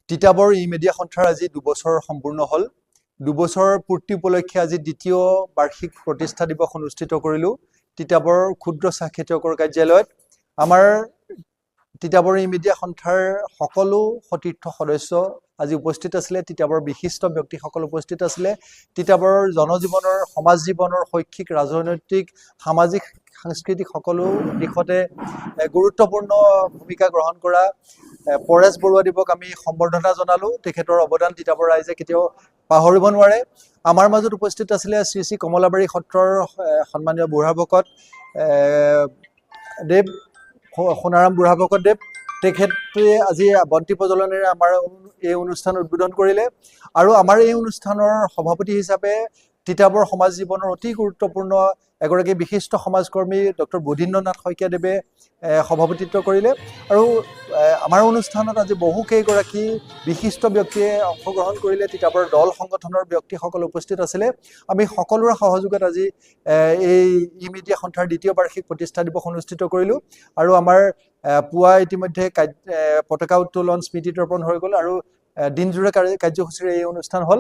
তিতাবৰ ই media সন্থাৰ আজি 2 বছৰ সম্পূৰ্ণ হ'ল। 2 বছৰ পূৰ্তি উপলক্ষে আজি দ্বিতীয় বাৰ্ষিক প্ৰতিষ্ঠা দিৱস অনুষ্ঠিত কৰিলোঁ তিতাবৰ ক্ষুদ্ৰ চাহ খেতিয়কৰ কাৰ্যালয়ত। আমাৰ তিতাবৰ ই মিডিয়া সন্থাৰ সকলো সতীৰ্থ সদস্য আজি উপস্থিত আছিলে। তিতাবৰ বিশিষ্ট ব্যক্তিসকল উপস্থিত আছিলে। তিতাবৰৰ জনজীৱনৰ, সমাজ জীৱনৰ, শৈক্ষিক, ৰাজনৈতিক, সামাজিক, সাংস্কৃতিক সকলো দিশতে গুৰুত্বপূৰ্ণ ভূমিকা গ্ৰহণ কৰা পৰেশ বৰুৱাদেৱক আমি সম্বৰ্ধনা জনালোঁ। তেখেতৰ অৱদান তিতাবৰ ৰাইজে কেতিয়াও পাহৰিব নোৱাৰে। আমাৰ মাজত উপস্থিত আছিলে শ্ৰী শ্ৰী কমলাবাৰী সত্ৰৰ সন্মানীয় বুঢ়াভকত দেৱ, সোণাৰাম বুঢ়াভকত দেৱ। তেখেতে আজি বন্তি প্ৰজ্বলনেৰে আমাৰ এই অনুষ্ঠান উদ্বোধন কৰিলে আৰু আমাৰ এই অনুষ্ঠানৰ সভাপতি হিচাপে তিতাবৰ সমাজ জীৱনৰ অতি গুৰুত্বপূৰ্ণ এগৰাকী বিশিষ্ট সমাজকৰ্মী ডক্টৰ বদীন্দ্ৰনাথ শইকীয়াদেৱে সভাপতিত্ব কৰিলে আৰু আমাৰ অনুষ্ঠানত আজি বহুকেইগৰাকী বিশিষ্ট ব্যক্তিয়ে অংশগ্ৰহণ কৰিলে। তিতাবৰ দল সংগঠনৰ ব্যক্তিসকল উপস্থিত আছিলে। আমি সকলোৰে সহযোগত আজি এই ই মিডিয়া সন্থাৰ দ্বিতীয় বাৰ্ষিক প্ৰতিষ্ঠা দিৱস অনুষ্ঠিত কৰিলোঁ আৰু আমাৰ পুৱা ইতিমধ্যে পতাকা উত্তোলন, স্মৃতি তৰ্পণ হৈ গ'ল আৰু দিনজোৰা কাৰ্যসূচীৰে এই অনুষ্ঠান হ'ল।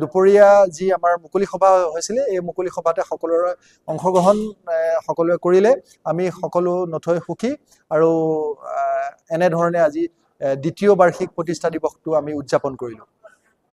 দুপৰীয়া যি আমাৰ মুকলি সভা হৈছিলে, এই মুকলি সভাতে সকলোৰে অংশগ্ৰহণ সকলোৱে কৰিলে। আমি সকলো নথৈ সুখী আৰু এনেধৰণে আজি দ্বিতীয় বাৰ্ষিক প্ৰতিষ্ঠা দিৱসটো আমি উদযাপন কৰিলোঁ।